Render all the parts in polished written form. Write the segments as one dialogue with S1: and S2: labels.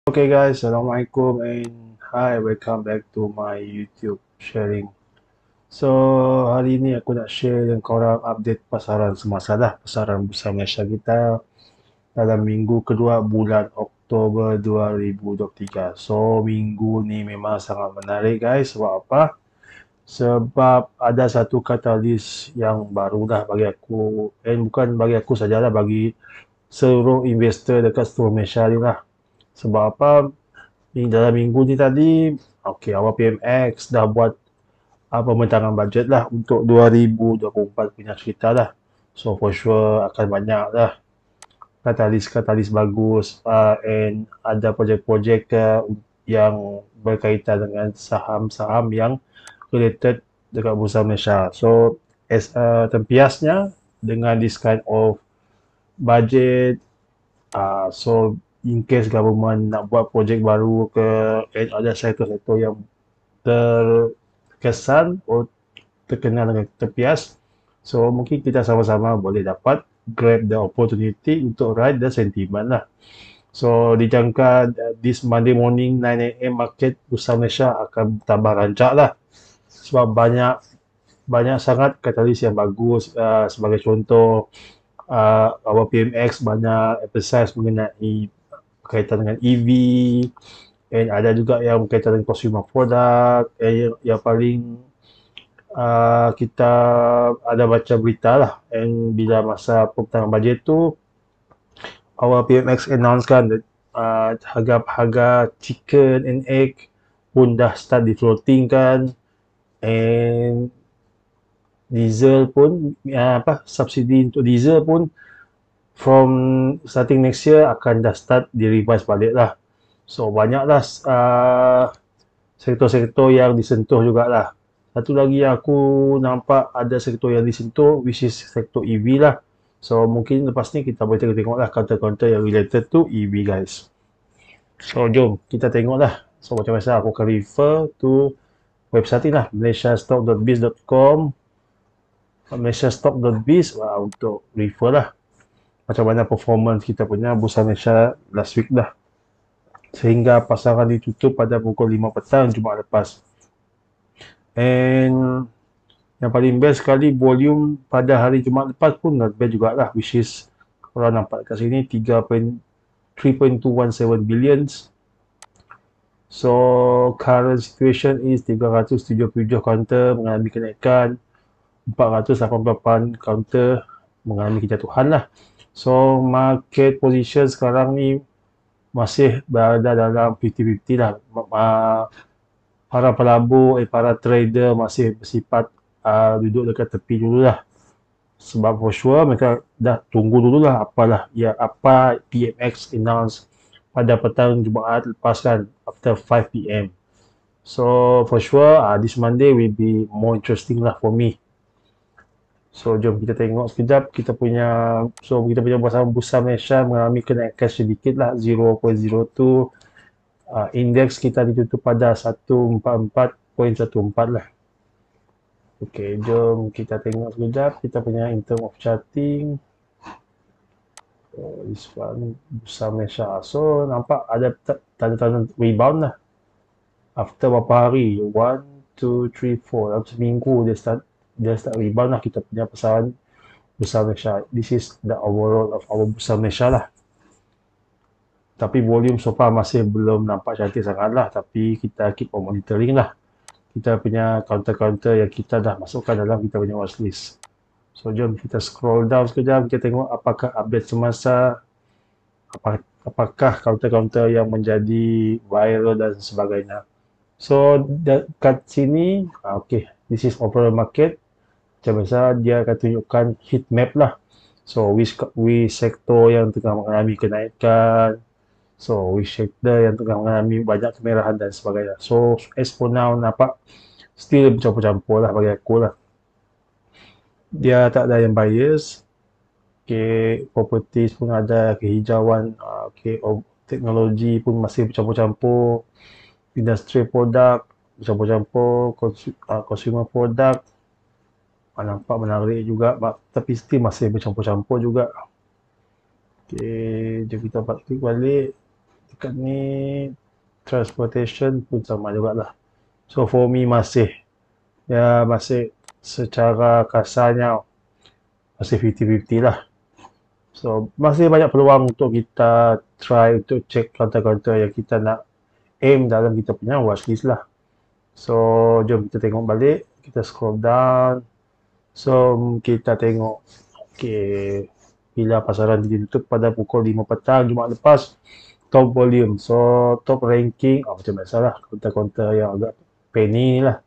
S1: Okay guys, Assalamualaikum and hi, welcome back to my YouTube sharing. So, hari ini aku nak share dengan korang update pasaran semasa dah, pasaran Bursa Malaysia kita dalam minggu kedua bulan Oktober 2023. So, minggu ni memang sangat menarik guys. Sebab apa? Sebab ada satu katalis yang baru dah bagi aku, bukan bagi aku sajalah, bagi seluruh investor dekat seluruh Malaysia ni lah. Sebab apa? Dalam minggu ni tadi, awal PMX dah buat pembentaran bajet lah untuk 2024 punya cerita lah. So for sure akan banyak lah katalis-katalis bagus, and ada projek-projek yang berkaitan dengan saham-saham yang related dekat Bursa Malaysia. So as tempiasnya dengan this kind of budget, so in case government nak buat projek baru ke, ada sektor-sektor yang terkesan atau terkenal dengan tepias, so mungkin kita sama-sama boleh dapat grab the opportunity untuk ride the sentiment lah. So dijangka this Monday morning 9 AM market Bursa Malaysia akan tambah rancak lah, sebab banyak sangat katalis yang bagus. Sebagai contoh, our PMX banyak emphasize mengenai berkaitan dengan EV, and ada juga yang berkaitan dengan consumer product. Yang paling kita ada baca berita lah, and bila masa pembentaran bajet tu, our PMX announce kan harga chicken and egg pun dah start di floating kan, and diesel pun subsidi untuk diesel pun from starting next year akan dah start di revise balik lah. So banyaklah sektor-sektor yang disentuh jugalah. Satu lagi yang aku nampak ada sektor yang disentuh, which is sektor EV lah. So mungkin lepas ni kita boleh tengok lah counter-counter yang related to EV guys. So jom kita tengok lah. So macam biasa aku akan refer to website ni lah, malaysiastock.biz.com, malaysiastock.biz untuk refer lah macam mana performance kita punya Bursa Malaysia last week dah, sehingga pasaran ditutup pada pukul 5 petang Jumaat lepas. And yang paling best sekali, volume pada hari Jumaat lepas pun not bad jugalah, which is korang nampak kat sini 3.217 billions. So current situation is 377 counter mengalami kenaikan, 488 counter mengalami kejatuhan lah. So market position sekarang ni masih berada dalam 50-50 lah. Para pelabur, para trader masih bersifat duduk dekat tepi dulu lah. Sebab for sure mereka dah tunggu dulu lah apa PMX announce pada petang Jumaat lepas kan, after 5 PM. So for sure this Monday will be more interesting lah for me. So jom kita tengok sekejap kita punya pasaran Bursa Malaysia mengalami kenaikan sedikit lah, 0.02. Indeks kita ditutup pada 144.14 lah. Okay, jom kita tengok sekejap kita punya in term of charting. This one Bursa Malaysia, so nampak ada tanda-tanda rebound lah after beberapa hari, 1, 2, 3, 4 dalam seminggu dia start rebound lah kita punya pasaran Bursa Malaysia. This is the overall of our Bursa Malaysia lah. Tapi volume so far masih belum nampak cantik sangat lah, tapi kita keep on monitoring lah kita punya counter-counter yang kita dah masukkan dalam kita punya watchlist. So jom kita scroll down sekejap, kita tengok apakah update semasa, apakah counter-counter yang menjadi viral dan sebagainya. So dekat sini, okay, this is overall market. Macam biasa dia akan tunjukkan heat map lah. So which sektor yang tengah mengalami kenaikan, so which sector yang tengah mengalami banyak kemerahan dan sebagainya. So as for now nampak still bercampur-campur lah bagi aku lah. Dia tak ada yang bias. Okay, properties pun ada kehijauan. Okay, teknologi pun masih bercampur-campur. Industrial product bercampur-campur. Consumer product nampak menarik juga, tapi still masih bercampur-campur juga. Okay, jom kita klik balik. dekat ni transportation pun sama juga lah. So for me masih secara kasarnya masih 50-50 lah. So masih banyak peluang untuk kita try untuk check counter-counter yang kita nak aim dalam kita punya watchlist lah. So jom kita tengok balik, kita scroll down. So kita tengok, okay, bila pasaran ditutup pada pukul 5 petang Jumaat lepas, top volume. So top ranking, macam biasalah, counter-counter yang agak penny ni lah.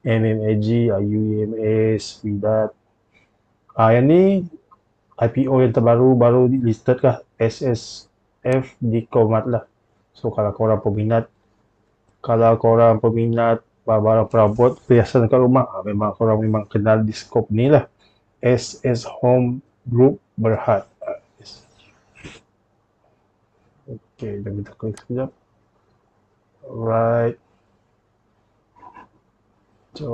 S1: MMAG, UEMS, Widat. Yang ni IPO yang terbaru, baru listed kah, SSF di Komat lah. So kalau korang peminat barang perabot perhiasan kat rumah, memang korang memang kenal di skop ni lah. SS Home Group Berhad. Okay, jom kita klik sekejap. Alright. So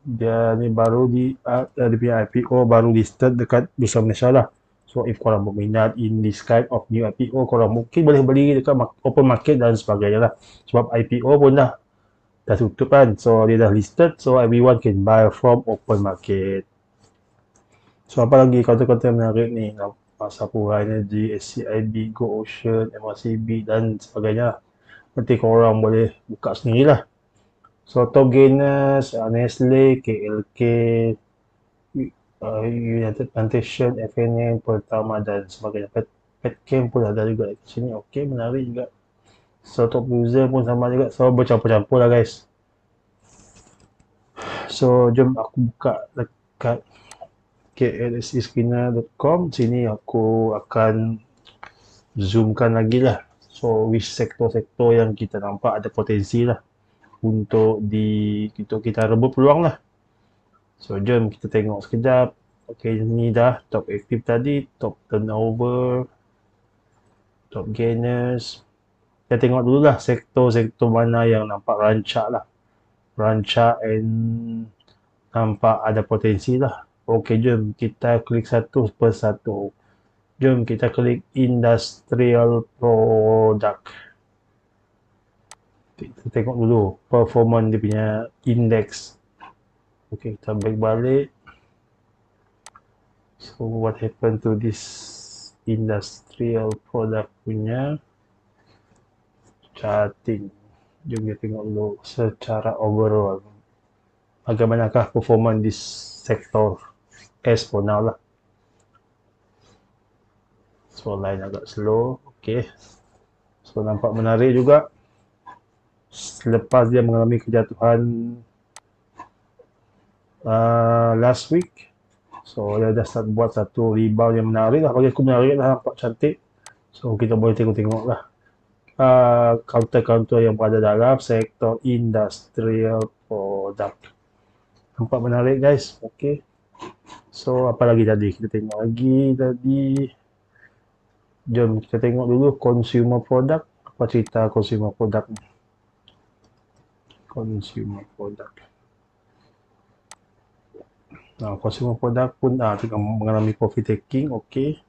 S1: dia ni baru dia punya IPO baru listed dekat Bursa Malaysia lah. So if korang berminat in this kind of new IPO, korang mungkin boleh beli dekat open market dan sebagainya lah. Sebab IPO pun dah tutup kan. So dia dah listed, so everyone can buy from open market. So apa lagi konten-konten menarik ni? Sapura Energy, SCIB, Go Ocean, MRCB dan sebagainya. Nanti korang boleh buka sendirilah. So top gainers, Nestle, KLK, United Plantation, FNN, Pertama dan sebagainya. Petchem pun ada juga di sini. Okay, menarik juga. So top user pun sama juga. So bercampur-campur lah guys. So jom aku buka dekat klsescreener.com. Sini aku akan zoomkan lagi lah. So which sektor-sektor yang kita nampak ada potensi lah untuk kita rebut peluang lah. So jom kita tengok sekejap. Okay, ni dah top active tadi, top turnover, top gainers. Kita tengok dulu lah sektor-sektor mana yang nampak rancak lah. Rancak and nampak ada potensi lah. Okay, jom kita klik satu persatu. Jom kita klik industrial product. Kita tengok dulu performance dia punya index. Okay, kita balik. So what happened to this industrial product punya charting? Jom kita tengok dulu secara overall. Bagaimanakah performance di sektor S for now lah. So line agak slow. Okay. So nampak menarik juga. Selepas dia mengalami kejatuhan last week, so dia dah start buat satu rebound yang menarik lah. Bagi aku menarik lah, nampak cantik. So kita boleh tengok-tengok lah counter-counter yang berada dalam sektor industrial product. Nampak menarik guys. Okay. So apa lagi tadi? Kita tengok lagi tadi. Jom kita tengok dulu consumer product. Apa cerita consumer product ni? Consumer product. Consumer product pun tengah mengalami profit taking. Okay.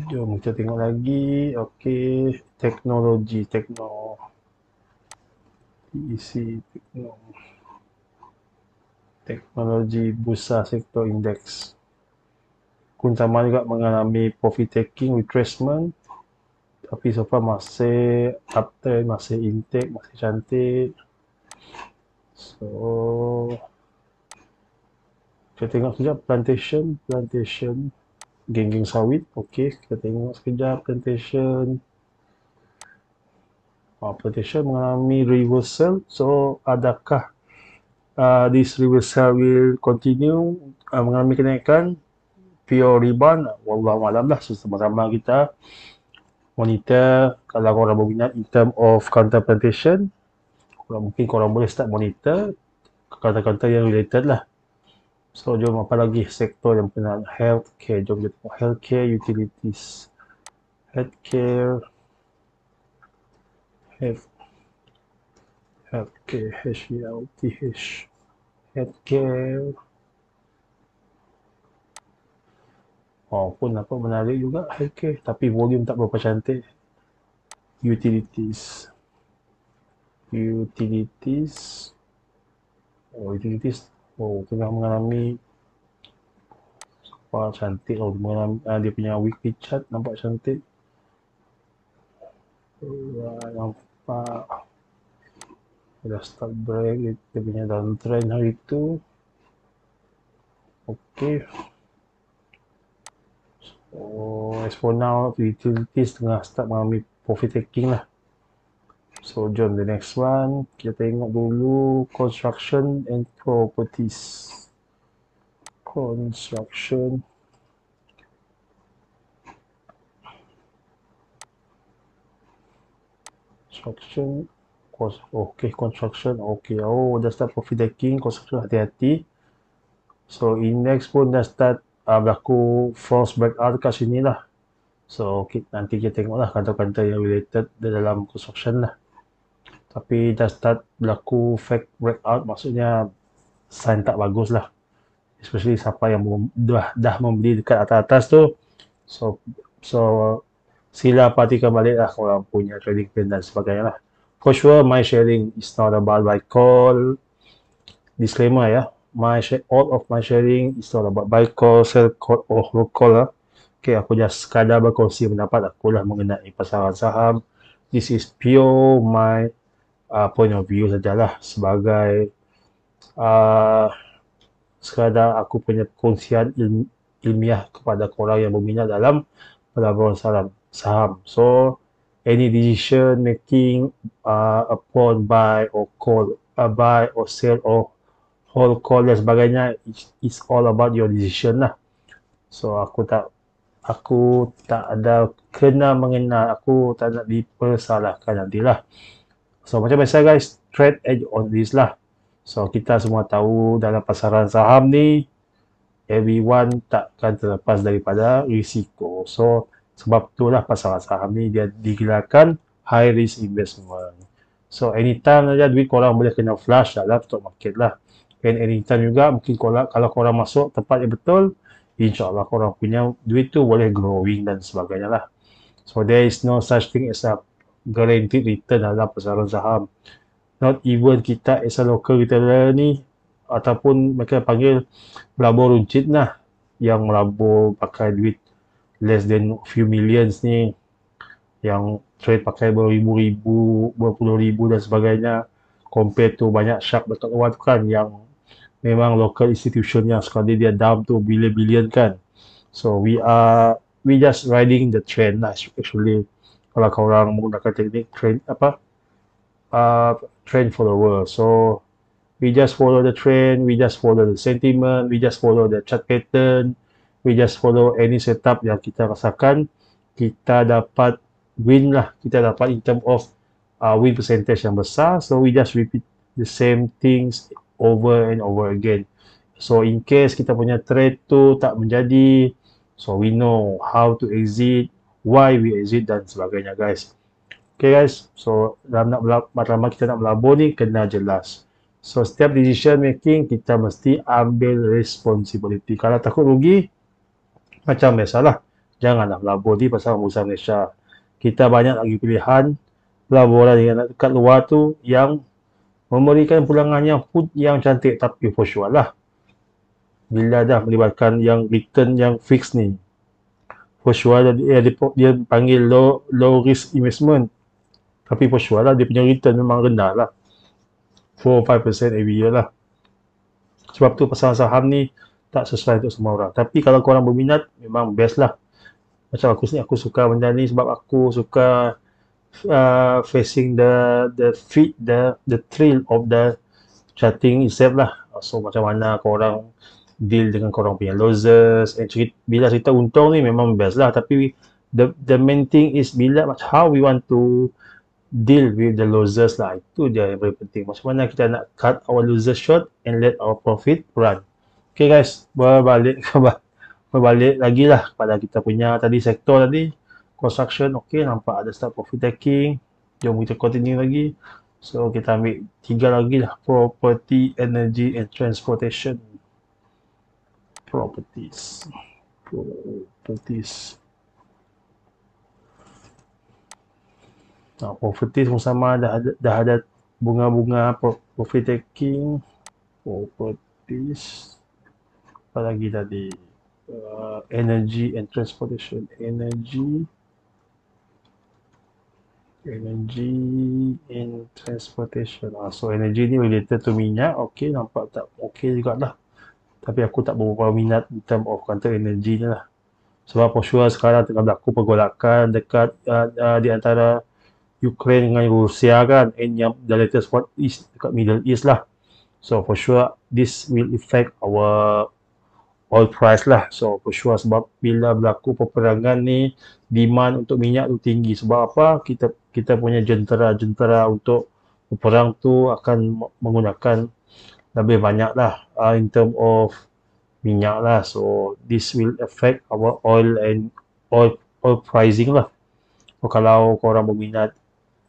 S1: Jom kita tengok lagi. Okay. Teknologi. Teknologi Bursa Sektor Index. Kuntama juga mengalami profit taking retracement. Tapi so far masih uptrend, masih intake, masih cantik. So kita tengok sekejap plantation geng-geng sawit. Okey, kita tengok sekejap plantation. Plantation mengalami reversal. So adakah this reversal will continue mengalami kenaikan? Pure rebound? Wallahualam lah. So sama-sama kita monitor. Kalau korang berminat in term of counter plantation, mungkin korang boleh start monitor counter-counter yang related lah. So jom apa lagi sektor yang berkenaan healthcare. Jom kita tengok healthcare utilities. Healthcare HELTH. Healthcare. Pun nampak menarik juga healthcare. Tapi volume tak berapa cantik. Utilities. Utilities. Oh, tengah mengalami. Wah, cantik. Oh, dia punya weekly chart nampak cantik. Wah, nampak. Dah start break. Dia punya downtrend hari itu. Okay. Oh, as for now, utilities tengah start mengalami profit taking lah. So, jom the next one. Kita tengok dulu construction and properties. Construction. Okay, construction. Okay, oh, dah start profit taking. Construction hati-hati. So, index pun dah start berlaku false breakout kat sini lah. So, nanti kita tengok lah kata-kata yang related dalam construction lah. Tapi dah start berlaku fake breakout, maksudnya sign tak bagus lah. Especially siapa yang dah membeli dekat atas-atas tu. So sila perhatikan balik lah korang punya trading plan dan sebagainya lah. For sure, my sharing is not about buy call. Disclaimer ya, all of my sharing is not about buy call, sell call, or hold call lah. Okay, aku just sekadar berkongsi pendapat aku lah mengenai pasaran saham. This is pure my point of view sajalah sebagai sekadar aku punya perkongsian ilmiah kepada korang yang berminat dalam pelaburan saham. So, any decision making upon buy or sell or hold call dan sebagainya, it's all about your decision lah. So, aku tak ada kena mengena, aku tak nak dipersalahkan nantilah. So, macam biasa guys, trade edge on this lah. So, kita semua tahu dalam pasaran saham ni, everyone takkan terlepas daripada risiko. So, sebab itulah pasaran saham ni dia digelarkan high risk investment. So, anytime saja duit korang boleh kena flush dalam stock market lah. And anytime juga mungkin kalau korang masuk tempat yang betul, insyaAllah korang punya duit tu boleh growing dan sebagainya lah. So, there is no such thing as a guaranteed return dalam pasaran saham. Not even kita as a local retailer ni, ataupun mereka panggil melabur runcit lah, yang melabur pakai duit less than few millions ni, yang trade pakai beribu-ribu, berpuluh ribu dan sebagainya, compare tu banyak shark dekat luar tu kan, yang memang local institution yang sekali dia down tu bilion-bilion kan. So we just riding the trend lah actually. Kalau korang menggunakan teknik trend follower. So we just follow the trend, we just follow the sentiment, we just follow the chart pattern, we just follow any setup yang kita rasakan, kita dapat win lah, kita dapat in term of win percentage yang besar. So we just repeat the same things over and over again. So in case kita punya trade tu tak menjadi, so we know how to exit, why we exit dan sebagainya guys. Okay guys, so dalam kita nak melabur ni kena jelas. So setiap decision making kita mesti ambil responsibility. Kalau takut rugi, macam biasalah, janganlah melabur di pasar bursa Malaysia. Kita banyak lagi pilihan pelaburan yang dekat luar tu yang memberikan pulangan yang cantik, tapi for sure lah, bila dah melibatkan yang return yang fix ni, for sure dia panggil low risk investment, tapi for sure lah dia punya return memang rendah lah, 4-5% every year lah. Sebab tu pasaran saham ni tak sesuai untuk semua orang. Tapi kalau korang berminat, memang best lah. Macam aku sini, aku suka benda ni sebab aku suka facing the thrill of the charting itself lah. So macam mana korang deal dengan korang punya losses. Bila cerita untung ni memang best lah. Tapi the main thing is how we want to deal with the losses lah. Itu dia yang paling penting. Macam mana kita nak cut our losses short and let our profit run. Okay guys, berbalik lagi lah pada kita punya tadi sektor tadi. Construction, okay, nampak ada start profit taking. Jom kita continue lagi. So kita ambil 3 lagi lah. Property, energy and transportation. Properties. Property sama dah ada bunga-bunga profit taking, properties, apa lagi tadi? Energy and transportation, energy and transportation. So energy ni related to minyak. Okay, nampak tak okay juga lah. Tapi aku tak berapa minat in term of counter energy ni lah. Sebab for sure sekarang tengah berlaku pergolakan dekat di antara Ukraine dengan Rusia kan, and yang the latest one is dekat Middle East lah. So for sure this will affect our oil price lah. So for sure sebab bila berlaku peperangan ni, demand untuk minyak tu tinggi. Sebab apa? Kita punya jentera untuk berperang tu akan menggunakan lebih banyak lah in term of minyak lah. So this will affect our oil and oil pricing lah. So, kalau korang berminat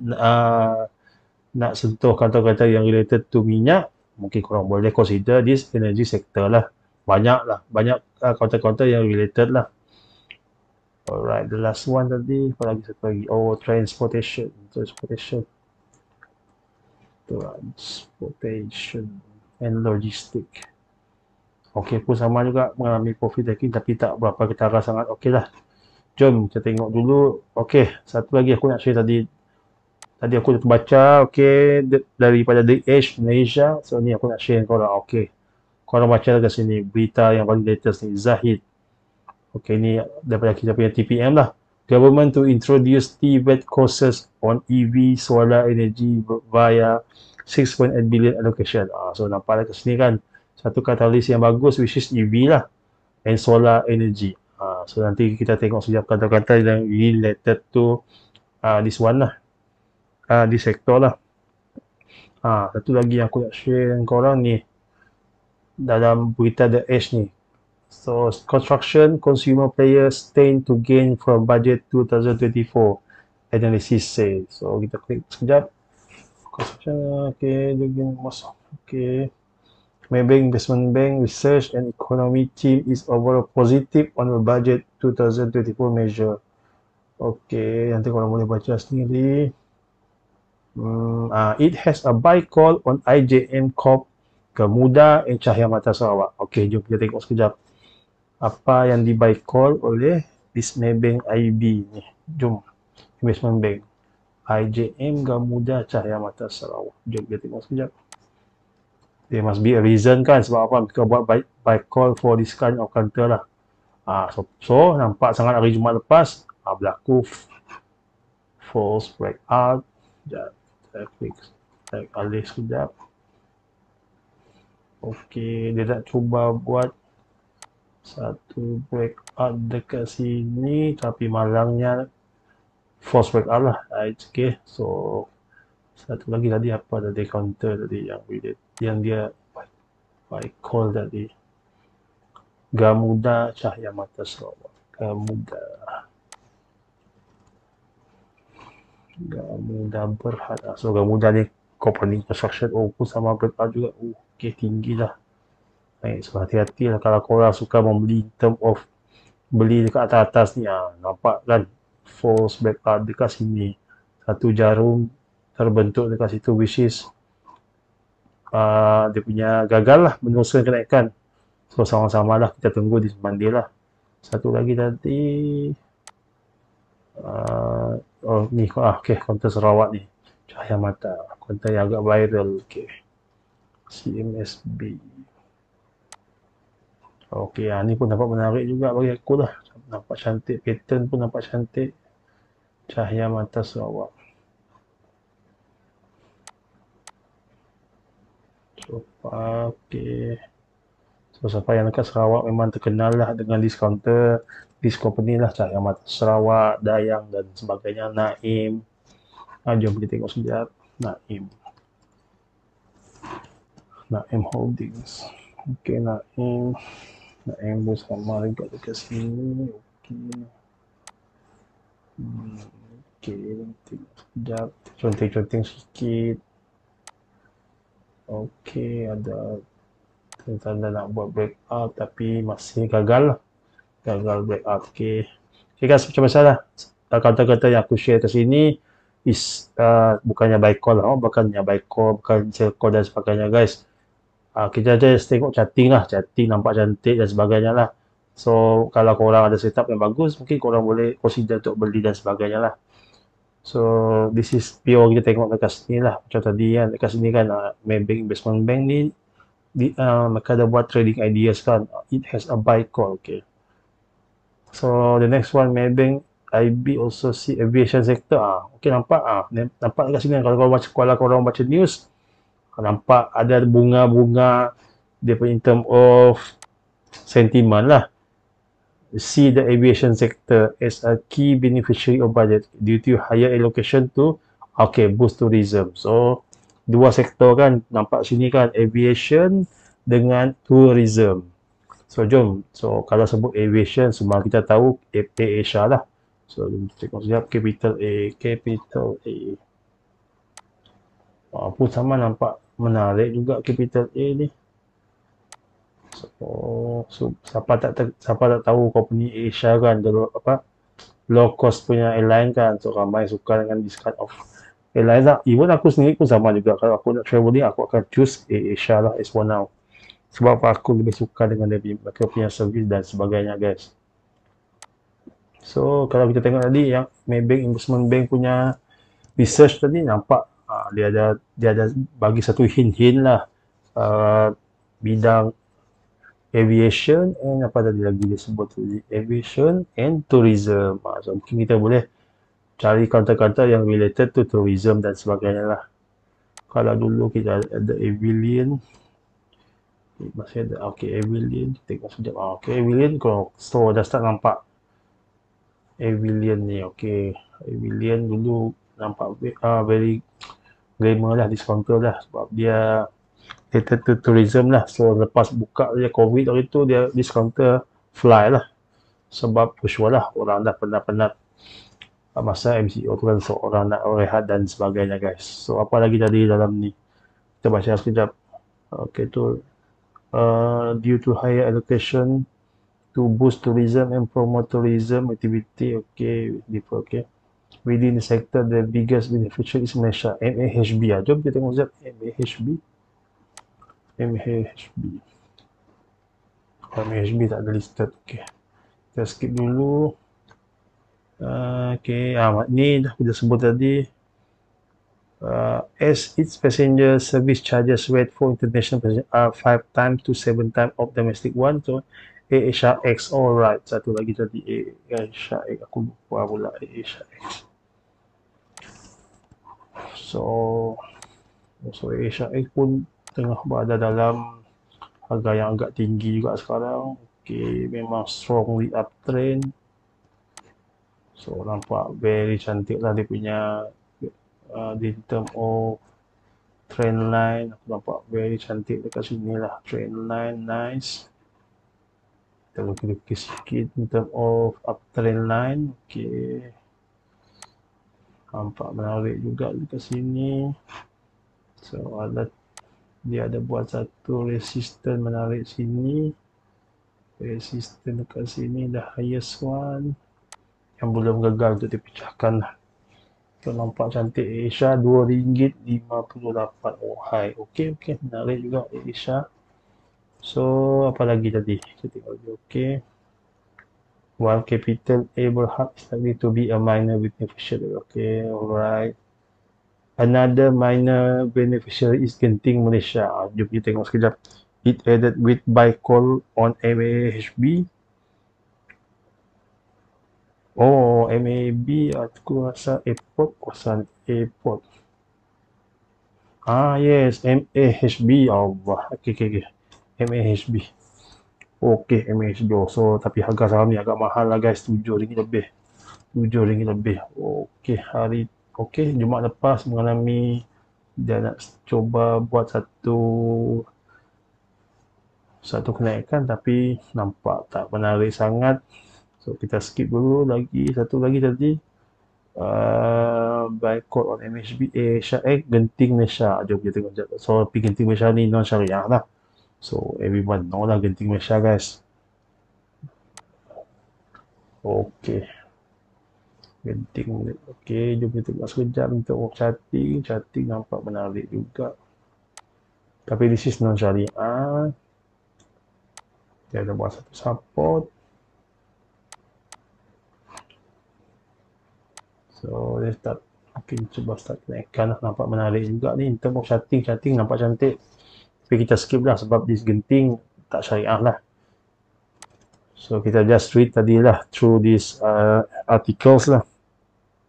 S1: nak sentuh kata-kata yang related to minyak, mungkin korang boleh consider this energy sector lah. Banyak kata-kata yang related lah. Alright, the last one tadi, apa lagi satu lagi? Oh, transportation and logistic. Okay, pun sama juga mengalami profit taking tapi tak berapa ketara sangat. Okay lah. Jom kita tengok dulu. Okay, satu lagi aku nak share tadi. Tadi aku dah baca, okay, daripada The Age Malaysia. So ni aku nak share dengan korang. Okay, korang baca dekat sini berita yang paling latest ni. Zahid. Okay, ni daripada kita punya TPM lah. Government to introduce TVET courses on EV solar energy via 6.8 billion allocation. So nampak dekat sini kan, satu katalis yang bagus which is EV lah and solar energy. So nanti kita tengok sekejap kata-kata yang related to this one lah. Di sektor lah. Satu lagi yang aku nak share dengan korang ni dalam berita The Edge ni. So construction consumer players stand to gain from budget 2024 analysis say. So kita klik sekejap. Construction, okay, okay. Maybank Investment Bank Research and Economy Team is overall positive on the budget 2024 measure. Okay, nanti korang boleh baca sendiri. It has a buy call on IJM Corp, Gamuda and Cahaya Mata Sarawak. Okay, jom kita tengok sekejap apa yang di buy call oleh this Maybank IB ni. Jom, Investment Bank, IJM, Gamuda, Cahaya Mata Sarawak. Jom kita tengok sekejap. There must be a reason kan sebab apa mereka buat buy call for this kind of counter lah. So nampak sangat hari Jumaat lepas berlaku false breakout. Saya klik alih sekejap. Okay, dia nak cuba buat satu breakout dekat sini tapi malangnya false breakout lah. Okay, so satu lagi tadi apa tadi counter tadi yang dia buy call tadi. Gamuda Cahaya Mata Sarawak. Gamuda Berhad. So Gamuda ni company construction pun sama breakout juga. Okay, tinggi lah. Baik, so hati-hati lah kalau korang suka membeli in term of beli dekat atas ni. Nampak kan false breakout dekat sini. Satu jarum terbentuk dekat situ which is dia punya gagal lah meneruskan kenaikan. So sama-sama lah kita tunggu di Monday lah. Satu lagi tadi ni okay, counter Sarawak ni Cahaya Mata, counter yang agak viral. Okay, CMSB. Okay, ni pun nampak menarik juga bagi aku lah. Nampak cantik, pattern pun nampak cantik. Cahaya Mata Sarawak. So, okay. So, siapa yang dekat Sarawak memang terkenal lah dengan this counter, this company lah, Cahaya Mata Sarawak, Dayang dan sebagainya, Naim. Jom kita tengok sekejap. Naim Holdings. Okay, Naim pun sama juga dekat sini. Okay, tengok sekejap. Conteng-conteng sikit. Okay, ada tanda nak buat breakout tapi masih gagal breakout. Okay guys, macam biasa lah kata-kata yang aku share ke sini bukannya buy call lah, bukannya buy call, bukan sell call dan sebagainya guys. Kita just tengok chatting lah, chatting nampak cantik dan sebagainya lah. So kalau korang ada setup yang bagus, mungkin korang boleh consider untuk beli dan sebagainya lah. So this is pure kita tengok dekat sini lah. Macam tadi kan, dekat sini kan Maybank Investment Bank ni mereka ada buat trading ideas kan. It has a buy call, okay. So the next one, Maybank IB also see aviation sector. Okay, nampak nampak dekat sini kalau korang baca news, nampak ada bunga-bunga dia punya in term of sentiment lah. See the aviation sector as a key beneficiary of budget due to higher allocation to boost tourism. So dua sektor kan nampak sini kan, aviation dengan tourism. So jom, so kalau sebut aviation semua kita tahu Asia lah. So tengok sekejap, capital A. Pun sama nampak menarik juga capital A ni. So siapa tak tahu company Asia kan, low cost punya airline kan, so ramai suka dengan this kind of airline lah. Even aku sendiri pun sama juga, kalau aku nak travelling aku akan choose Asia lah as for now, sebab aku lebih suka dengan mereka punya service dan sebagainya guys. So kalau kita tengok tadi yang Maybank Investment Bank punya research tadi, nampak dia ada bagi satu hint lah, bidang aviation and apa tadi lagi dia sebut tadi, aviation and tourism. So mungkin kita boleh cari counter-counter yang related to tourism dan sebagainya lah. Kalau dulu kita ada Avillion, masih ada, Avillion, tengok sekejap. Avillion, so dah start nampak Avillion ni, Avillion dulu nampak very glamour lah, discounter lah, sebab dia related to tourism lah. So lepas buka dia COVID hari tu, dia discounter fly lah, sebab usual lah orang dah penat-penat masa MCO tu kan, so orang nak rehat dan sebagainya guys. So apa lagi tadi dalam ni, kita baca sekejap. Tu due to higher allocation to boost tourism and promote tourism activity. Within the sector, the biggest beneficiary is Malaysia, MAHB. Jom kita tengok sekejap MAHB. MAHB tak ada listed. Kita skip dulu. Ni dah kita sebut tadi. As its passenger service charges rate for international passengers are 5 times to 7 times of domestic one. So Asia X, alright. Satu lagi tadi Asia X, aku lupa pula Asia X. So Asia X pun tengah berada dalam harga yang agak tinggi juga sekarang. Memang strongly uptrend. So nampak very cantik lah dia punya in term of trend line. Aku nampak very cantik dekat sini lah, trend line nice. Kita lukis sikit in term of uptrend line. Nampak menarik juga dekat sini. So dia ada buat satu resistance menarik sini, resistance dekat sini, the highest one yang belum gagal untuk dipecahkan lah. So nampak cantik Asia, RM2.58. High. Menarik juga Asia. So apa lagi tadi, kita tengok lagi. While capital A berhak is likely to be a minor beneficiary. Alright. Another minor beneficiary is Genting Malaysia. Jom kita tengok sekejap. It added with buy call on MAHB. MAB, aku rasa airport. Yes, MAHB. Allah. MAHB. MAHB. So tapi harga saham ni agak mahal lah guys, RM7 lebih. Jumaat lepas mengalami, dia nak cuba buat satu kenaikan, tapi nampak tak menarik sangat. So kita skip dulu. Satu lagi tadi, buy call on MHB Asia X, Genting Malaysia. Jom kita tengok. So Genting Malaysia ni non syariah lah, so everyone know lah Genting Malaysia guys. Genting. Okey, jom kita tengok sekejap untuk chatting nampak menarik juga. Tapi this is non syariah. Dia ada buat satu support. So, dia start. Mungkin cuba start naikkan lah. Nampak menarik juga ni. In term of chatting nampak cantik. Tapi kita skip lah sebab this genting tak syariah lah. So, kita just read tadi lah through these articles lah.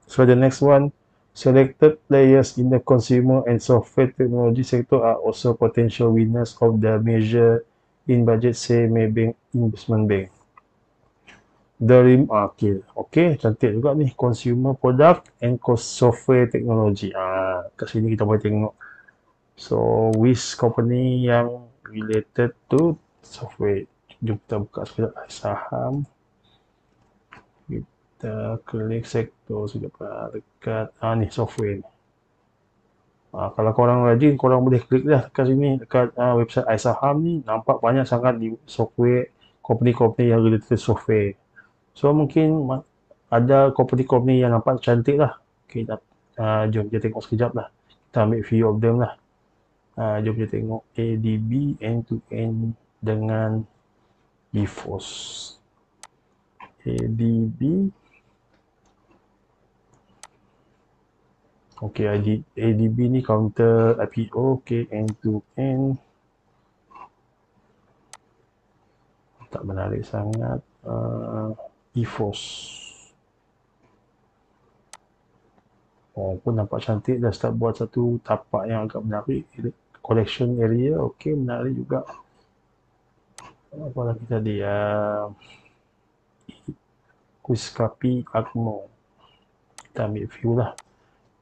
S1: So, the next one. Selected players in the consumer and software technology sector are also potential winners of the measure in budget, say Maybank Investment Bank. Okay, cantik juga ni. Consumer product and software technology. Kat sini kita boleh tengok. So, which company yang related to software. Jom kita buka sekejap saham. Kita klik sektor sekejap dekat. Ni software ni. Kalau korang rajin, korang boleh klik lah kat sini. Dekat website iSaham ni, nampak banyak sangat di software, company-company yang related to software. So, mungkin ada company-company yang nampak cantik lah. Okay, jom kita tengok sekejap lah. Kita ambil view of them lah. Jom kita tengok ADB end-to-end dengan BFOS. ADB. Okay, ADB ni counter IPO. Okay, end-to-end. Tak menarik sangat. BFOS. Pun nampak cantik. Dah start buat satu tapak yang agak menarik. Collection area. Okay, menarik juga. Apa lagi tadi? Kuskapi Akmo. Kita ambil view lah.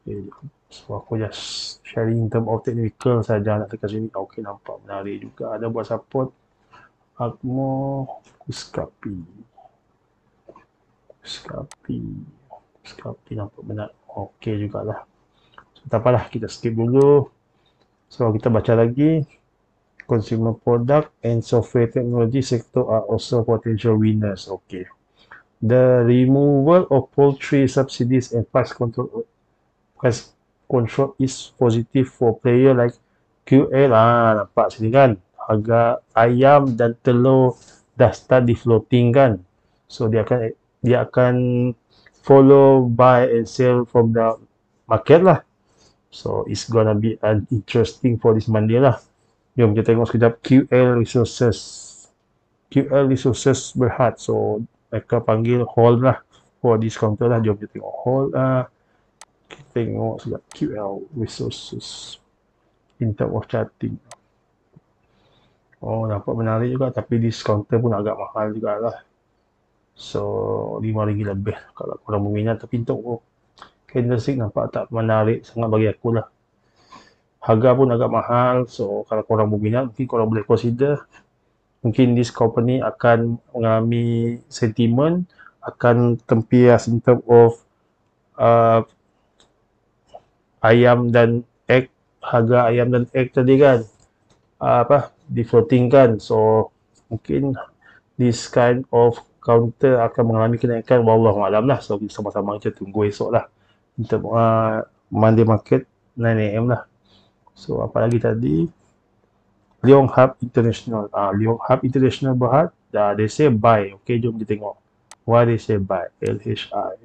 S1: Okay. So, aku just sharing in term of technical saja nak dekat sini. Okay, nampak menarik juga. Ada buat support. Akmo Kuskapi nampak benar. Okey jugalah. So, tak apalah, kita skip dulu. So, kita baca lagi. Consumer product and software technology sector are also potential winners. Okay. The removal of poultry subsidies and price control is positive for player like QL. Nampak sini kan. Harga ayam dan telur dah start di floating kan. So, dia akan follow buy and sell from the market lah. So, it's gonna be interesting for this Monday lah. Jom kita tengok sekejap QL Resources Berhad. So, mereka panggil hold lah for this counter lah. Jom kita tengok hold. Kita tengok sekejap QL Resources in term of charting. Nampak menarik juga. Tapi this counter pun agak mahal juga lah. So, RM5 lebih kalau korang berminat. Tapi untuk candlestick nampak tak menarik sangat bagi aku lah. Harga pun agak mahal. So, kalau korang berminat, mungkin korang boleh consider. Mungkin this company akan mengalami sentimen, akan tempias in term of ayam dan egg. Harga ayam dan egg tadi kan di floating kan. So, mungkin this kind of counter akan mengalami kenaikan. Wallahualam lah. So, kita sama-sama kita tunggu esok lah. Untuk Monday market 9 AM lah. So, apa lagi tadi? Leong Hub International. Leong Hub International Berhad. They say buy. Okay, jom kita tengok. Why they say buy? LHI.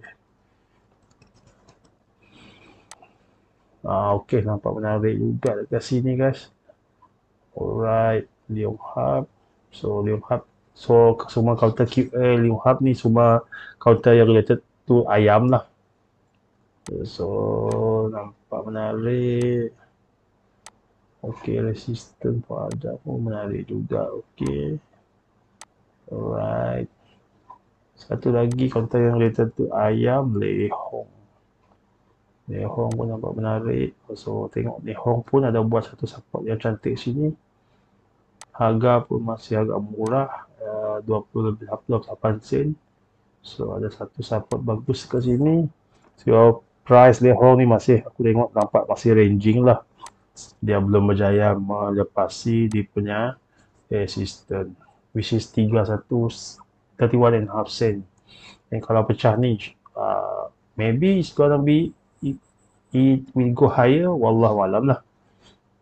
S1: Okay, nampak menarik juga dekat sini guys. Alright, Leong Hub. So, Leong Hub. So, semua counter QL Leong Hub ni semua counter yang related to ayam lah. So, nampak menarik. Okay, resistant pada pun menarik juga. Okay. Alright. Satu lagi counter yang related to ayam, Lehong. Lehong pun nampak menarik. So, tengok Lehong pun ada buat satu support yang cantik sini. Harga pun masih agak murah. 28 sen. So, ada satu support bagus ke sini. So, price Lehong ni masih, aku tengok nampak masih ranging lah. Dia belum berjaya melepasi dia punya resistance, which is 31.5 sen. Dan kalau pecah ni, maybe it's gonna be it will go higher, wallahu alam lah.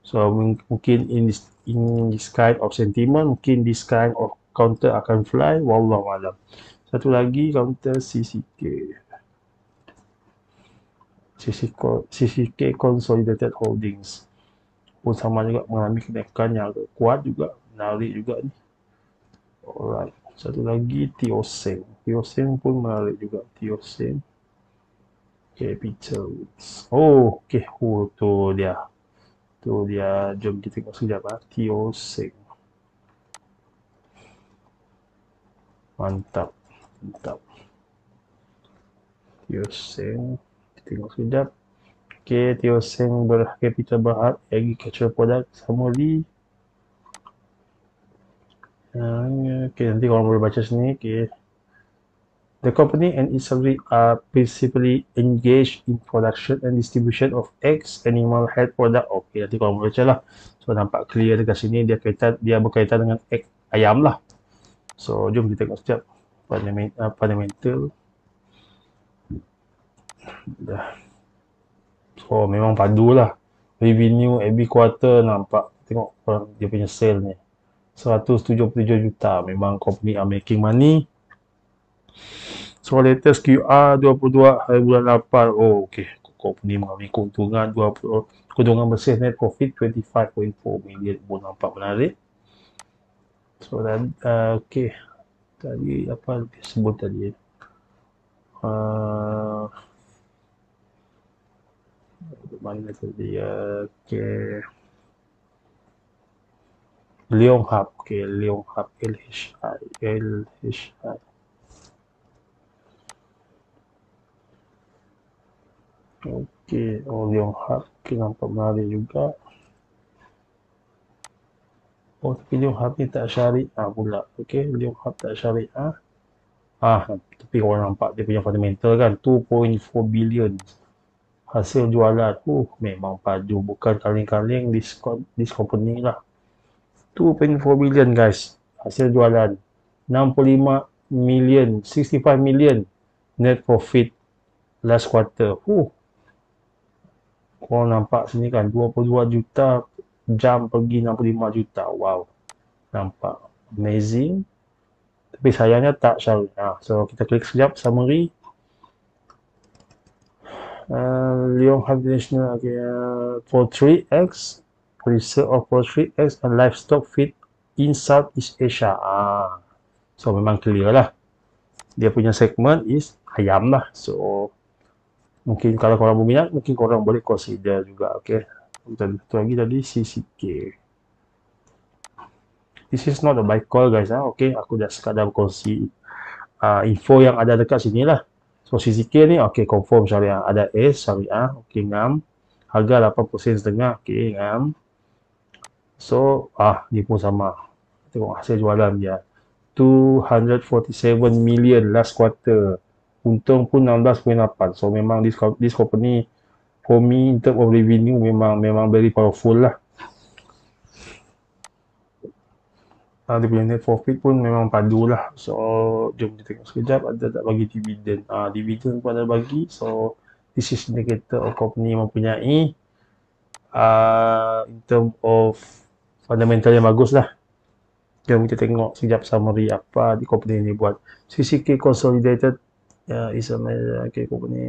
S1: So mungkin in this kind of sentiment, mungkin this kind of counter akan fly, wallahu alam. Satu lagi counter CCK Consolidated Holdings pun sama juga mengalami kenaikan yang agak kuat juga, menarik juga ni. Alright, satu lagi Teoseng pun menarik juga. Teoseng Capital. Oh, okey. Oh, tu dia. Jom kita tengok sekejap lah. Teoseng. Mantap. Teoseng. Kita tengok sekejap. Okey, Teoseng bercapital berhad, agricultural product, summary. Okey, nanti korang boleh baca sini. Okey. The company and its subsidiaries are principally engaged in production and distribution of eggs, animal health product. Okey, nanti korang boleh baca lah. So, nampak clear dekat sini, dia berkaitan dengan egg ayam lah. So, jom kita tengok sekejap. Fundamental. Dah. So, memang padu lah. Revenue every quarter nampak. Tengok dia punya sale ni. 177 juta. Memang company are making money. So, latest QR 22 hari bulan 8. Oh, okey. Company mengalami keuntungan keuntungan bersih net profit 25.4 million pun nampak menarik. So, dan okey. Tadi apa disebut tadi? Mana tadi? Okey. Leong Hub. Okey, Leong Hub LHI. Okey, Leong Hub. Okey, nampak menarik juga. Oh, tapi Leong Hub ni tak syariah pula. Okey, Leong Hub tak syariah. Tapi korang nampak dia punya fundamental kan, 2.4 billion hasil jualan. Memang padu, bukan kaleng-kaleng this company lah. 2.4 billion guys, hasil jualan. 65 million, 65 million net profit last quarter. Korang nampak sini kan, 22 juta jam pergi 65 juta. Wow, nampak amazing. Tapi sayangnya tak syariah. So kita klik sekejap summary. Leong Hub International, poultry eggs, resale of poultry eggs and livestock feed in Southeast Asia. So memang clear lah. Dia punya segmen is ayam lah. So mungkin kalau korang berminat, mungkin korang boleh consider juga. Okay. Satu lagi tadi CCK. This is not a buy call guys. Okay, aku dah sekadar berkongsi info yang ada dekat sini lah. So CCK ni okey, confirm syariah. Ada S syariah, okey, ngam. Harga 8% setengah, okey, ngam. So dia pun sama. Tengok hasil jualan dia. 247 million last quarter. Untung pun 16.8. So memang this company for me in terms of revenue memang very powerful lah. Dia punya net profit pun memang padu lah. So, jom kita tengok sekejap ada tak bagi dividen. Dividen pun ada bagi. So, this is indicator of company mempunyai in term of fundamental yang bagus lah. Jom kita tengok sekejap summary apa di company ni buat. CCK Consolidated is a company.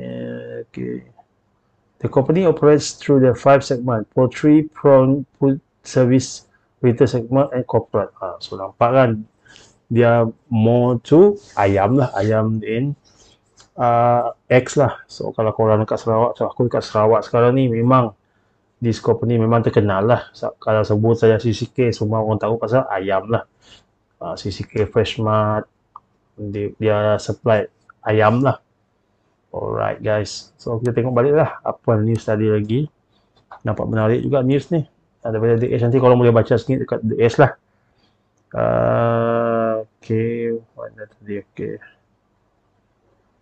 S1: The company operates through the 5 segment: poultry, prawn, food service, retail segment and corporate. So nampak kan dia more to ayam lah, ayam and eggs lah. So kalau korang dekat Sarawak, so aku dekat Sarawak sekarang ni, memang this company memang terkenal lah. Kalau sebut saya CCK, semua orang tahu pasal ayam lah. CCK Freshmart, dia supply ayam lah. Alright guys, so kita tengok balik lah apa news tadi lagi. Nampak menarik juga news ni. Daripada DS, nanti korang boleh baca sini dekat DS lah. Mana tadi?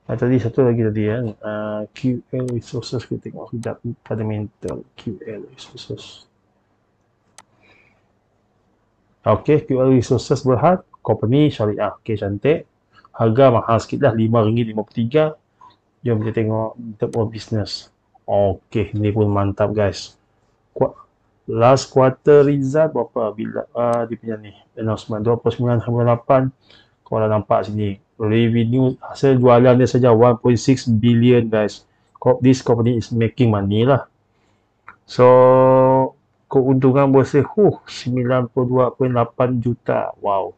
S1: Tadi satu lagi tadi kan. QL Resources, kita tengok sekejap. Fundamental QL Resources. QL Resources berhad. Company syariah. Cantik. Harga mahal sikit lah, RM5.53. Jom kita tengok term of business. Okay, ni pun mantap guys. Last quarter result berapa bila dia punya ni announcement 29.8. Kalau nampak sini revenue hasil jualan dia saja 1.6 billion guys. This company is making money lah. So keuntungan bersih 92.8 juta. Wow,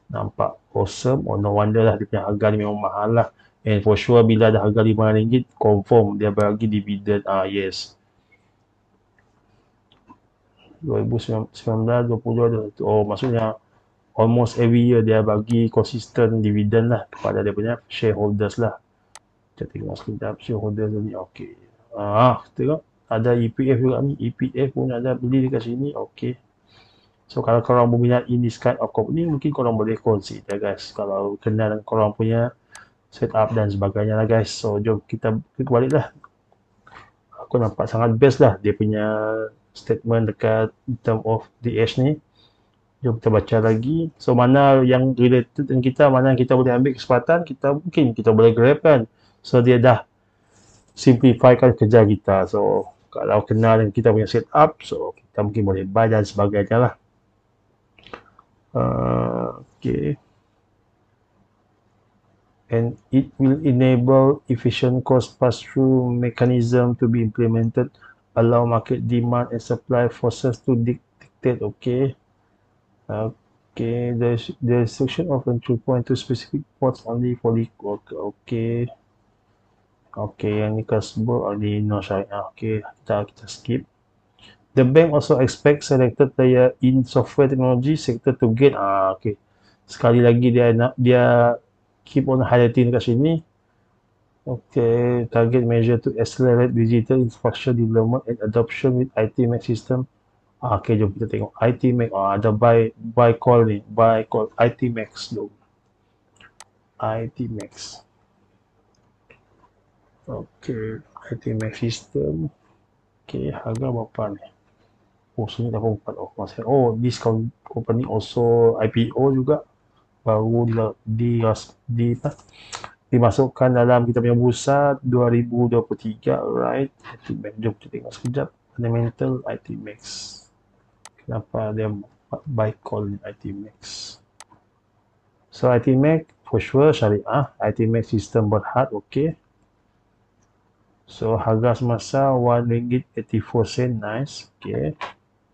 S1: nampak awesome. Oh, no wonder lah dia punya harga ni memang mahal lah. And for sure bila ada harga RM5 confirm dia bagi dividen. Yes, 2019, 2020. Oh, maksudnya almost every year dia bagi consistent dividen lah kepada dia punya shareholders lah. Kita tengok sekejap shareholders ni. Okay, tengok ada EPF juga ni. EPF pun ada beli dekat sini. Okay, so kalau korang berminat in this kind of company, mungkin korang boleh consider guys, kalau kenal dengan korang punya setup dan sebagainya lah guys. So jom kita balik lah. Aku nampak sangat best lah dia punya statement dekat in term of DH ni. Jom kita baca lagi. So mana yang related dengan kita, mana yang kita boleh ambil kesempatan, mungkin kita boleh grab kan. So dia dah simplifykan kerja kita. So kalau kenal dengan kita punya setup, so kita mungkin boleh buy dan sebagainya lah. Okay, and it will enable efficient cost pass-through mechanism to be implemented, allow market demand and supply forces to dictate. Okay, the restriction of entry point to specific ports only for the yang ni customer ni no syariah. Okay, kita skip. The bank also expects selected player in software technology sector to gain. Okay, sekali lagi dia keep on highlighting kat sini. Okay, target measure to accelerate digital infrastructure development and adoption with ITMEC system. Okay, jom kita tengok ITMEC. Ada buy call ni, buy call ITMEC dulu. ITMEC. Okay, ITMEC system. Okay, harga berapa ni? Oh, sini dah 4. Oh, this company also IPO juga. Baru dimasukkan dalam kita punya bursa 2023, right? ITMEC, jom kita tengok sekejap fundamental ITMEC. Kenapa dia buy call ni ITMEC? So ITMEC for sure syariah, ITMEC sistem berhad. Okay, so harga semasa RM1.84. Nice. Okay,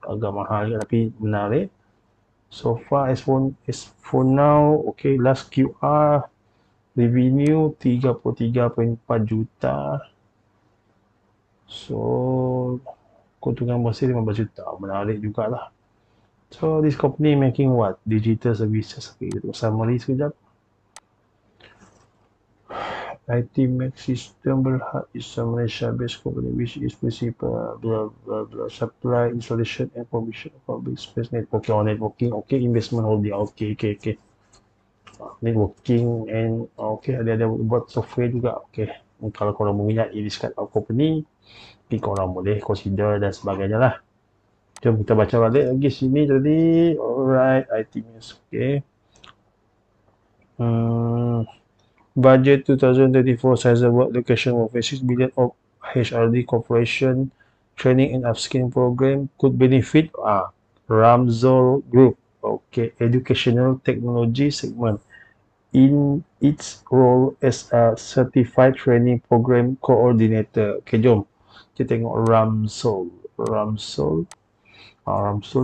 S1: agak mahal tapi menarik. So far as for now, okay, last QR revenue 33.4 juta. So keuntungan bersih 15 juta. Menarik jugalah. So this company making what? Digital services. Okay, kita summary sekejap. ITMEC system berhad is a Malaysia-based company which is principal supply, installation and provision of public space networking. Networking. Okay, investment holding. Okay. Networking and ada buat software juga. Okay, kalau korang berminat in this kind of company, korang boleh consider dan sebagainya lah. Jom kita baca balik lagi sini tadi. Alright, ITMEC. Okay. Budget 2024 sizable allocation of 6 billion of HRD Corporation training and upskilling program could benefit Ramzol Group. Okay, educational technology segment in its role as a certified training program coordinator. Okay, jom kita tengok Ramzol. Ramzol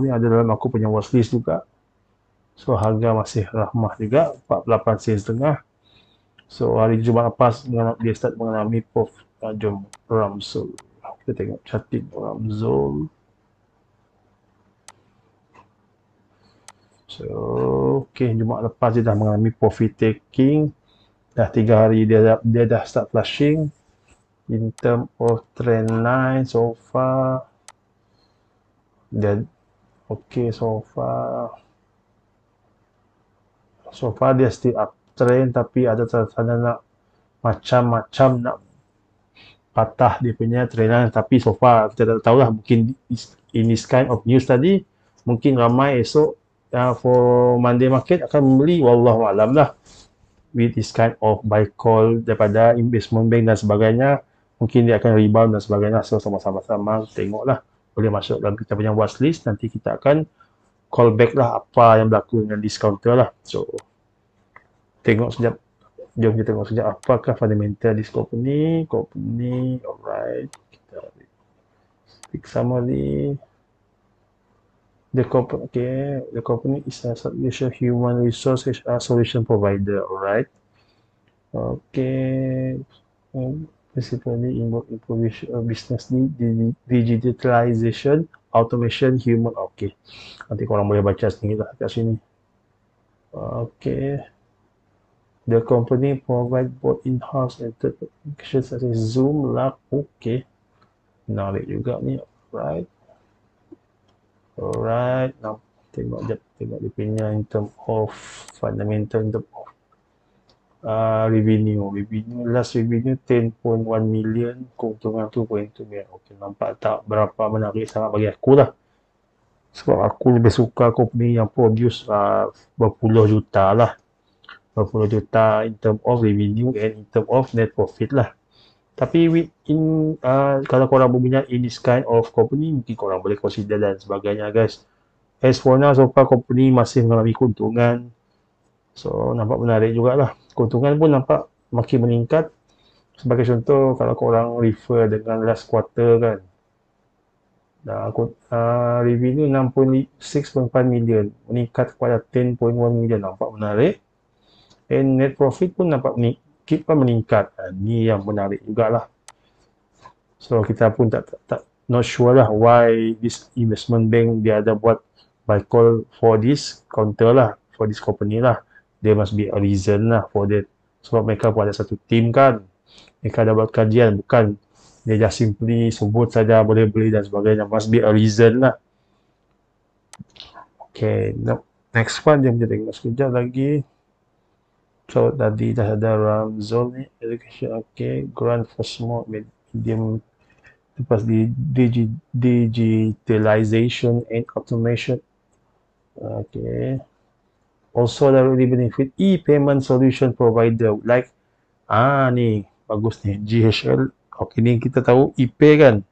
S1: ni ada dalam aku punya watchlist juga. So harga masih rahmah juga, 48 sen setengah. So hari Jumaat lepas dia start mengalami profit. Jom Ramzol. Kita tengok cantik Ramzol. So okay, Jumaat lepas dia dah mengalami profit taking. Dah 3 hari dia dah start flashing. In term of trend line so far, dia okay so far dia still up trend, tapi ada tanda nak macam-macam nak patah dia punya trend line. Tapi so far kita tak tahulah, mungkin in this kind of news tadi mungkin ramai esok for Monday market akan membeli, wallahu alam lah. with this kind of buy call daripada investment bank dan sebagainya, mungkin dia akan rebound dan sebagainya. So sama-sama tengoklah, boleh masuk dalam kita punya watchlist, nanti kita akan call back lah apa yang berlaku dengan discounter lah. So tengok sekejap, jom kita tengok sekejap apakah fundamental this company. Alright, kita pick summary. The company is a substantial human resource HR solution provider. Alright. Okay. Principally involved in provision of business need, digitalization, automation, human. Okay. Nanti korang boleh baca sendiri lah kat sini. Okay. The company provide both in-house and third applications such as Zoom, Lab. Okay. Menarik juga ni. Alright. Now, tengok dia punya in term of fundamental, in term of revenue. Last revenue 10.1 million, keuntungan 2.2 million. Okay, nampak tak berapa menarik sangat bagi aku lah. Sebab aku lebih suka company yang produce berpuluh juta lah. Berpuluh juta in term of revenue and in term of net profit lah. Tapi kalau korang berminat in this kind of company, mungkin korang boleh consider dan sebagainya guys. As for now, so far company masih mengalami keuntungan. So nampak menarik jugalah. Keuntungan pun nampak makin meningkat. Sebagai contoh, kalau korang refer dengan last quarter kan, revenue 6.5 million meningkat kepada 10.1 million, nampak menarik. And net profit pun nampak meningkat. Ni yang menarik jugalah. So kita pun not sure lah why this investment bank dia ada buat buy call for this counter lah, for this company lah. There must be a reason lah for that. Sebab mereka pun ada satu team kan. Mereka ada buat kajian, bukan dia just simply sebut saja boleh beli dan sebagainya. Must be a reason lah. Okay, next one dia tengok sekejap lagi. So tadi dah ada Ramzol ni, education, okay, grant for small, medium, lepas di digitalization and automation, okay. Also there will benefit e-payment solution provider like ni bagus ni GHL. Okay, ni kita tahu ePay kan.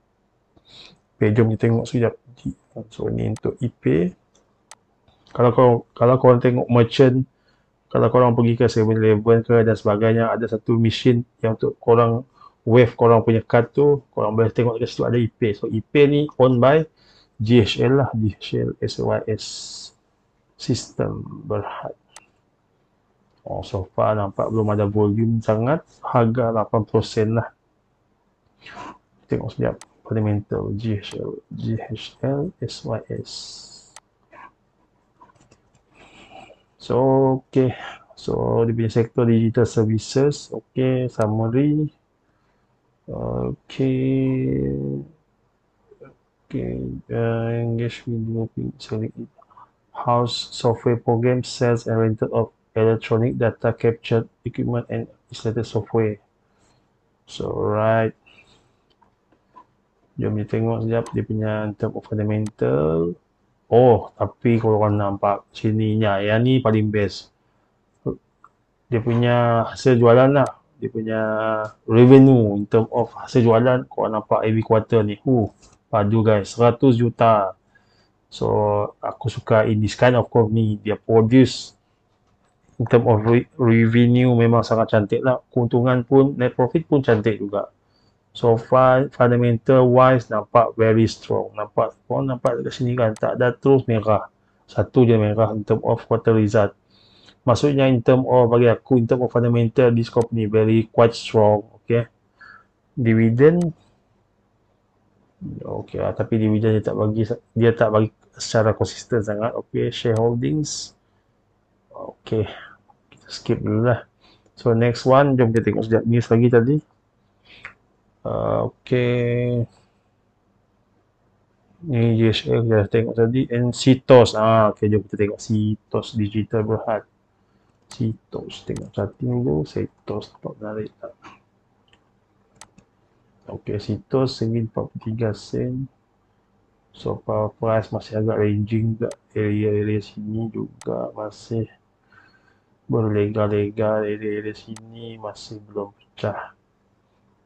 S1: Okay, jom kita tengok sekejap. So ni untuk ePay. Kalau korang tengok merchant, kalau korang pergi ke 7-Eleven ke dan sebagainya, ada satu mesin yang untuk korang wave korang punya kad tu, korang boleh tengok dekat situ ada ePay. So ePay ni owned by GHL lah, GHL SYS System Berhad. So far nampak belum ada volume sangat, harga 8% lah. Tengok sekejap fundamental GHL SYS. So okay, so dia punya sektor digital services, okay, summary, okay, engage with selling house software program, sales and rental of electronic data capture equipment and installed software. So right, jom kita tengok sekejap dia punya term of fundamental. Oh, tapi kalau korang nampak sininya, yang ni paling best. Dia punya hasil jualan lah, dia punya revenue in term of hasil jualan, korang nampak every quarter ni, padu guys, 100 juta. So aku suka in this kind of company, dia produce in term of revenue memang sangat cantik lah, keuntungan pun, net profit pun cantik juga. So far fundamental wise nampak very strong. Korang nampak dekat sini kan, tak ada terus merah, satu je merah in term of quarter result. Maksudnya in term of, bagi aku in term of fundamental, this company very quite strong. Okay, dividend okay lah, tapi dividend dia tak bagi secara konsisten sangat. Okay, shareholdings, okay, kita skip dulu lah. So next one, jom kita tengok sekejap news lagi tadi. Okay, ni GHL kita tengok tadi, and CITOS. Okay, jom kita tengok CITOS Digital Berhad. CITOS, tengok chatting dulu. CITOS nampak menarik tak? Okay, CITOS 43 sen. So power price masih agak ranging juga, area sini juga masih berlega-lega, area-area sini masih belum pecah.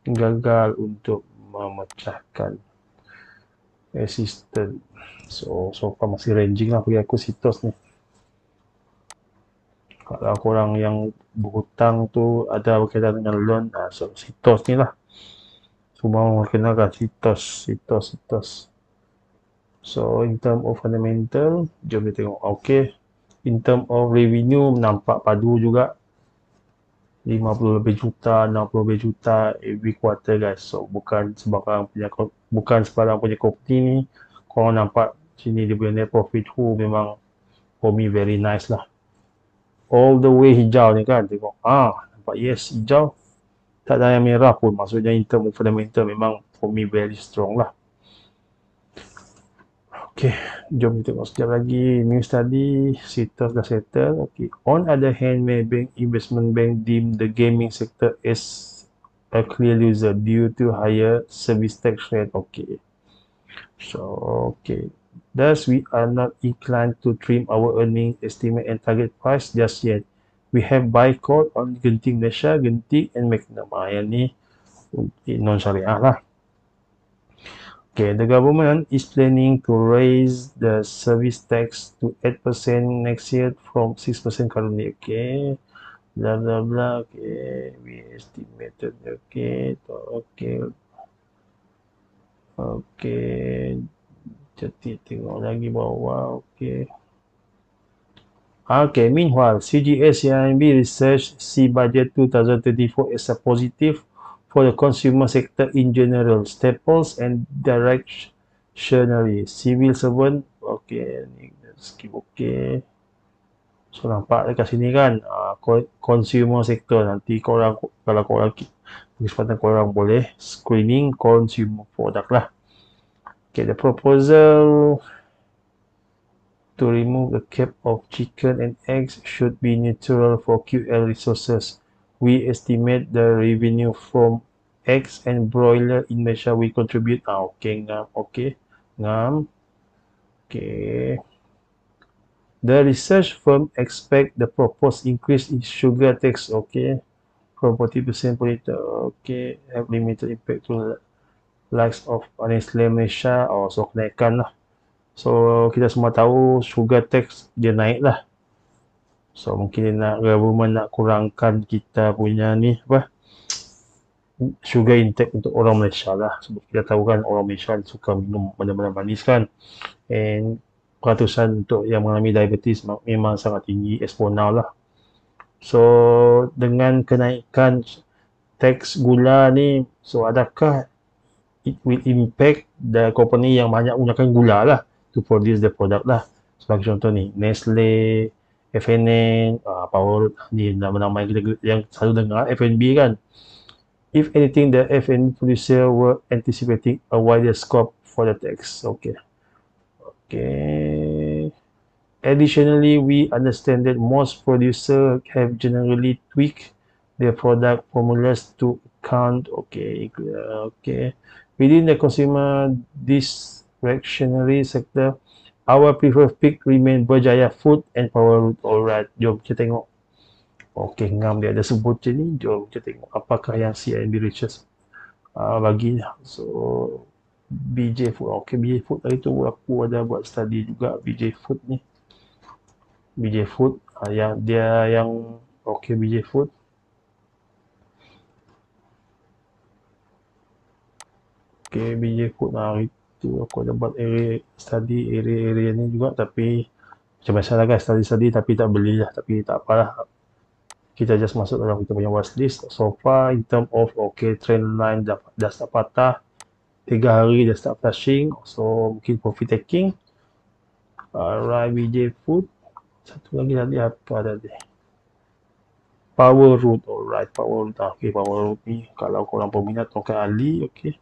S1: Gagal untuk memecahkan resistance. So far masih ranging lah bagi aku CTOS ni. Kalau korang yang berhutang tu ada berkaitan dengan loan, so CTOS ni lah. Semua mengenalkan CTOS. So in term of fundamental, jom kita tengok. Okay, in term of revenue nampak padu juga. 50 lebih juta, 60 lebih juta every quarter guys. So bukan sembarang punya company ni. Korang nampak sini dia punya net profit memang for me very nice lah. All the way hijau ni kan, tengok. Nampak yes hijau. Tak ada yang merah pun, maksudnya in term of fundamental memang for me very strong lah. Okay, jom kita tengok sekejap lagi. New study, CTOS dah settle. Okay. On other hand, Maybank Investment Bank deemed the gaming sector as a clear loser due to higher service tax rate. Okay. So, okay. Thus, we are not inclined to trim our earning estimate and target price just yet. We have buy call on Genting Malaysia, Genting and Magnum. Yang ni non-syariah lah. Okay, the government is planning to raise the service tax to 8% next year from 6% currently. Okay, blah blah blah. Okay, we estimated. Okay, jadi tengok lagi bawah. Okay, meanwhile, CGS CIMB Research see budget 2024 as a positive for the consumer sector in general, staples and directionary. Civil servant, okay, skip okay. So nampak dekat sini kan, consumer sector, nanti korang, kalau korang kesempatan korang boleh screening consumer product lah. Okay, the proposal to remove the cap of chicken and eggs should be neutral for QL resources. We estimate the revenue from eggs and broiler in Malaysia will contribute. Ngam. Okay. The research firm expect the proposed increase in sugar tax, okay, from 40% per liter, okay, have limited impact to the likes of Nestle Malaysia so kenaikan lah. So kita semua tahu sugar tax dia naik lah. So mungkin government nak kurangkan kita punya ni sugar intake untuk orang Malaysia lah. Sebab kita tahu kan orang Malaysia suka minum benda-benda manis kan. And peratusan untuk yang mengalami diabetes memang sangat tinggi eksponal lah. So dengan kenaikan tax gula ni, so adakah it will impact the company yang banyak menggunakan gula lah to produce the product lah. Sebagai contoh ni, Nestle, FNN, Power, ni nama-nama yang selalu dengar, FNB kan. If anything, the FNB producer were anticipating a wider scope for the tax. Okay. Additionally, we understand that most producers have generally tweaked their product formulas to account. Within the consumer discretionary sector, our preferred pick remain Berjaya Food and Power Root. Alright, jom kita tengok. Okay, ngam dia ada sebut je ni. Jom kita tengok apakah yang CIMB Research bagi. So, BJ Food. Okay, BJ Food tadi tu aku ada buat study juga BJ Food ni. BJ Food yang dia yang okay, BJ Food. Okay, BJ Food itu aku ada buat study area ni juga, tapi macam biasa lah guys, study tapi tak beli lah, tapi tak apalah, kita just masuk dalam kita punya watchlist. So far in term of trend line dah start patah, 3 hari dah start flashing, so mungkin profit taking. Alright, BJ Food. Satu lagi tadi apa tadi? Power Root. Alright, Power Root. Okay, Power Root ni kalau korang peminat tongkat Ali, okay.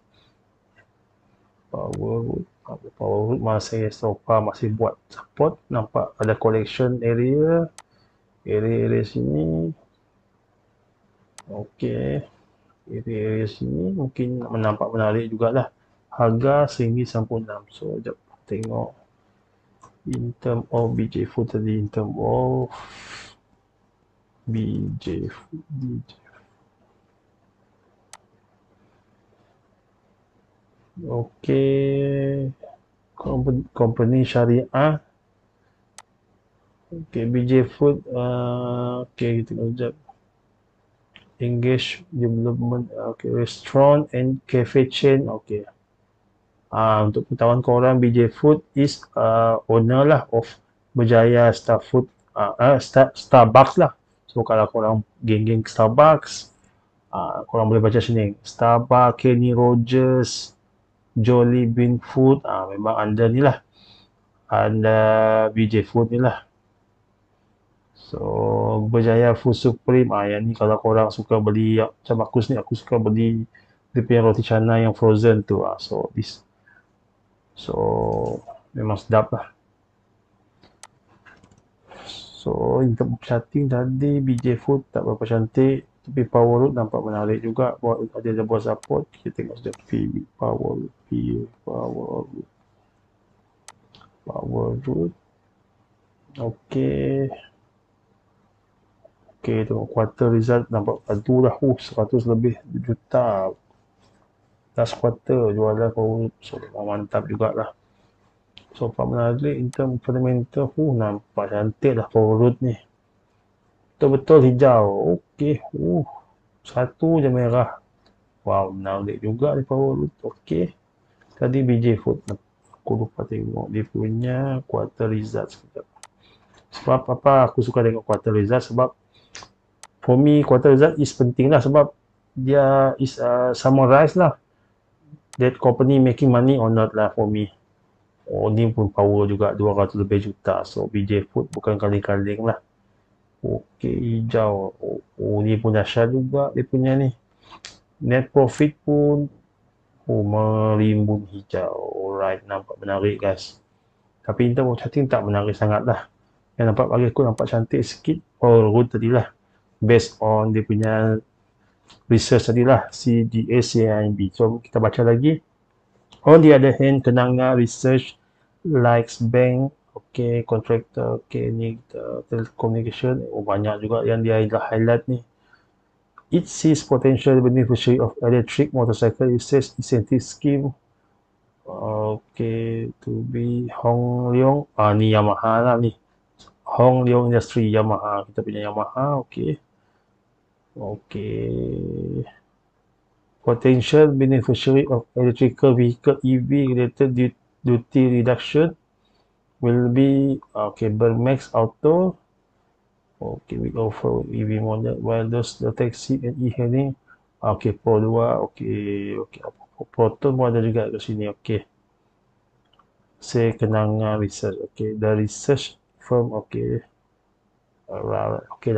S1: Power Root masih so far masih buat support. Nampak ada collection area sini. Okay, area sini mungkin nampak menarik jugalah. Harga RM1.96. So jap tengok in term of BJ Food tadi, in term of BJ Food, BJ. Okey. Company syariah. Okey, BJ Food. Okey, kita tengok sekejap. Engage development. Okey, restaurant and cafe chain. Okey. Untuk pengetahuan korang, BJ Food is owner lah of Berjaya Starbucks lah. So kalau korang geng-geng Starbucks, korang boleh baca sini. Starbucks, Kenny Rogers, Jolly Bean Food, memang anda ni lah. Anda BJ Food ni lah. So Berjaya Food Supreme, yang ni kalau korang suka beli macam aku suka beli dia punya roti canai yang frozen tu. So memang sedap lah. So untuk chatting tadi BJ Food tak berapa cantik, tapi Power Root nampak menarik juga. Ada buat support. Kita tengok sekejap. Power Root. Okey. Okey, tengok quarter result nampak padu dah. 100 lebih juta. Last quarter jualan Power Root. So memang mantap jugalah. So nampak menarik in term fundamental. Nampak cantik lah Power Root ni. Betul-betul hijau. Okey. Satu je merah. Wow, menarik juga ni Power Root. Okey. Tadi BJ Food. Aku lupa tengok dia punya quarter result sekejap. Sebab apa aku suka tengok quarter result? Sebab for me quarter result is penting lah. Sebab dia is summarize lah that company making money or not lah for me. Ni pun power juga 200 lebih juta. So BJ Food bukan kaling-kaling lah. Okey, hijau. Ni pun dahsyat juga dia punya ni. Net profit pun merimbun hijau. Alright, nampak menarik guys. Tapi in term of chatting tak menarik sangat lah. Yang nampak bagi aku nampak cantik sikit Power Root tadi lah. Based on dia punya research tadi lah. CGA, CIMB. So kita baca lagi. On the other hand, Kenanga Research likes bank. Okay, contractor. Okay, ni telecommunication. Banyak juga yang dia highlight ni. It sees potential beneficiary of electric motorcycle usage incentive scheme. Okay, to be Hong Leong. Ni Yamaha lah ni. Hong Leong Industry Yamaha. Kita punya Yamaha. Okay. Potential beneficiary of electrical vehicle EV related duty reduction will be Bermax Auto. We offer EV model while those the taxi and e-hailing. Pro 2. Proton pun ada juga kat sini. Saya Kenanga Research. The research firm. Okey lah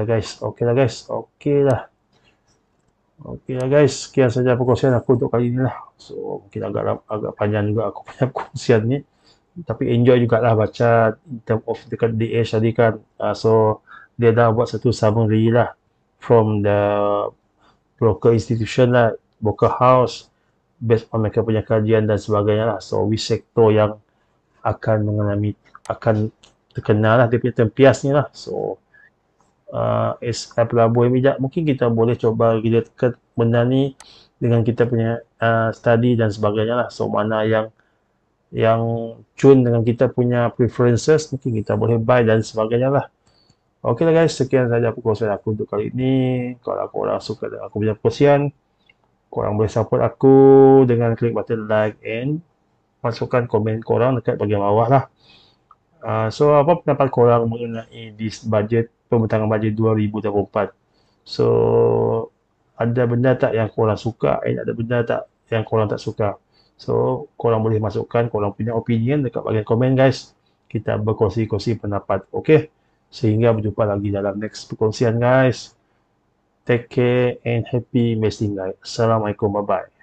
S1: guys. Sekian saja perkongsian aku untuk kali ni lah. So mungkin agak panjang juga aku punya perkongsian ni. Tapi enjoy jugalah baca in term of dekat DH tadi kan. So dia dah buat satu summary lah from the broker institution lah, broker house, based on mereka punya kajian dan sebagainya lah. So which sektor yang akan terkenal lah dia punya tempias ni lah. So as pelabuhan bijak, mungkin kita boleh coba kita tekan benda ni dengan kita punya study dan sebagainya lah. So mana yang tune dengan kita punya preferences, mungkin kita boleh buy dan sebagainya lah. Okey lah guys, sekian saja perkongsian aku untuk kali ini. Kalau korang suka dengan aku punya perkongsian, korang boleh support aku dengan klik button like and masukkan komen korang dekat bahagian bawah lah. So apa pendapat korang mengenai this budget, pembentangan bajet 2024? So ada benda tak yang korang suka, ada benda tak yang korang tak suka? So korang boleh masukkan korang punya opinion dekat bahagian komen guys. Kita berkongsi-kongsi pendapat. Okey, sehingga berjumpa lagi dalam next perkongsian guys. Take care and happy investing guys. Assalamualaikum, bye bye.